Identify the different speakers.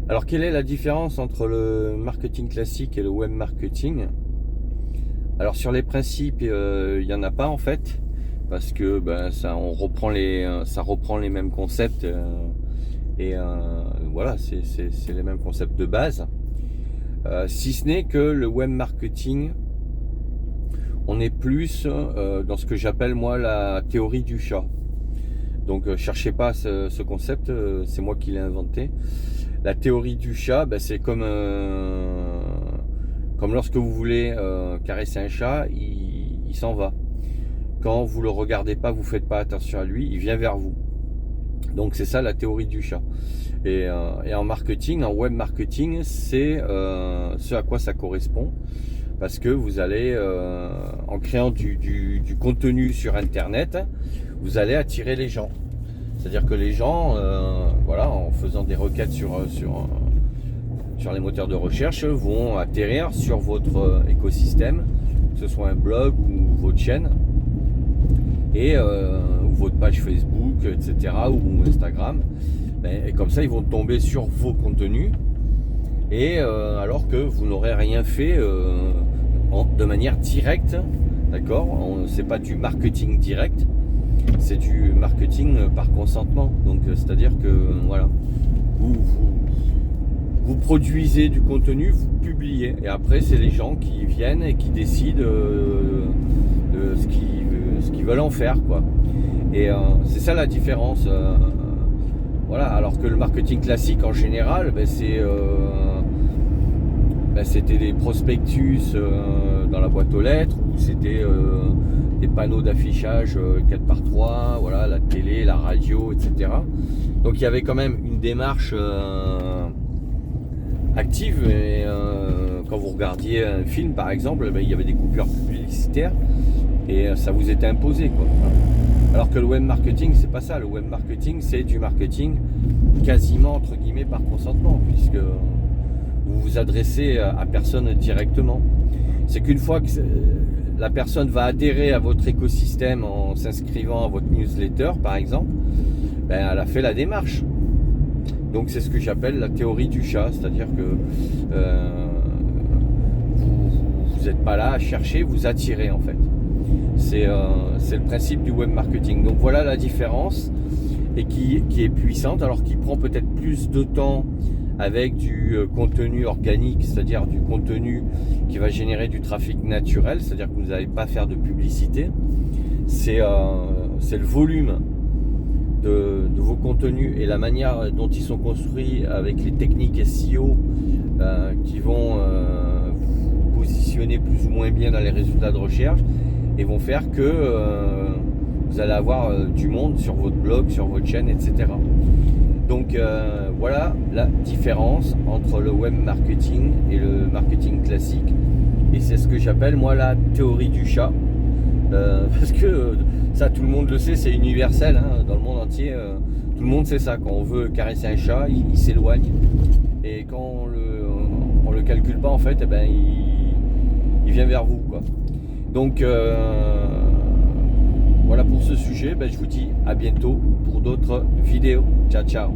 Speaker 1: Alors, quelle est la différence entre le marketing classique et le web marketing? Alors, sur les principes, il n'y en a pas en fait, parce que ça reprend les mêmes concepts et voilà, c'est les mêmes concepts de base. Si ce n'est que le web marketing, on est plus dans ce que j'appelle moi la théorie du chat. Donc, cherchez pas ce concept, c'est moi qui l'ai inventé. La théorie du chat, c'est comme lorsque vous voulez caresser un chat, il s'en va. Quand vous le regardez pas, vous faites pas attention à lui, il vient vers vous. Donc c'est ça la théorie du chat. Et en marketing, en web marketing, c'est ce à quoi ça correspond. Parce que vous allez, en créant du contenu sur Internet, vous allez attirer les gens. C'est-à-dire que les gens, voilà, en faisant des requêtes sur les moteurs de recherche, vont atterrir sur votre écosystème, que ce soit un blog ou votre chaîne, ou votre page Facebook, etc., ou Instagram. Et comme ça, ils vont tomber sur vos contenus, alors que vous n'aurez rien fait de manière directe, d'accord? C'est pas du marketing direct, c'est du marketing par consentement. Donc, c'est-à-dire que voilà, vous produisez du contenu, vous publiez, et après c'est les gens qui viennent et qui décident de ce qu'ils veulent en faire, quoi. Et c'est ça la différence. Voilà, alors que le marketing classique en général, c'était des prospectus dans la boîte aux lettres, ou c'était des panneaux d'affichage 4x3, voilà, la télé, la radio, etc. Donc il y avait quand même une démarche active, et quand vous regardiez un film par exemple, il y avait des coupures publicitaires et ça vous était imposé, quoi. Alors que le web marketing, c'est pas ça. Le web marketing, c'est du marketing quasiment entre guillemets par consentement, puisque vous vous adressez à personne directement. C'est qu'une fois que la personne va adhérer à votre écosystème en s'inscrivant à votre newsletter par exemple, elle a fait la démarche. Donc c'est ce que j'appelle la théorie du chat, c'est-à-dire que vous n'êtes pas là à chercher, vous attirez en fait. C'est le principe du web marketing. Donc voilà la différence, et qui est puissante, alors qui prend peut-être plus de temps avec du contenu organique, c'est-à-dire du contenu qui va générer du trafic naturel, c'est-à-dire que vous n'allez pas faire de publicité. C'est le volume de vos contenus et la manière dont ils sont construits avec les techniques SEO qui vont vous positionner plus ou moins bien dans les résultats de recherche, et vont faire que vous allez avoir du monde sur votre blog, sur votre chaîne, etc. Donc voilà la différence entre le web marketing et le marketing classique, et c'est ce que j'appelle moi la théorie du chat, parce que ça, tout le monde le sait, c'est universel, hein, dans le monde entier, tout le monde sait ça. Quand on veut caresser un chat, il s'éloigne, et quand on le calcule pas en fait, il vient vers vous, quoi. Donc voilà pour ce sujet. Je vous dis à bientôt pour d'autres vidéos. Ciao ciao.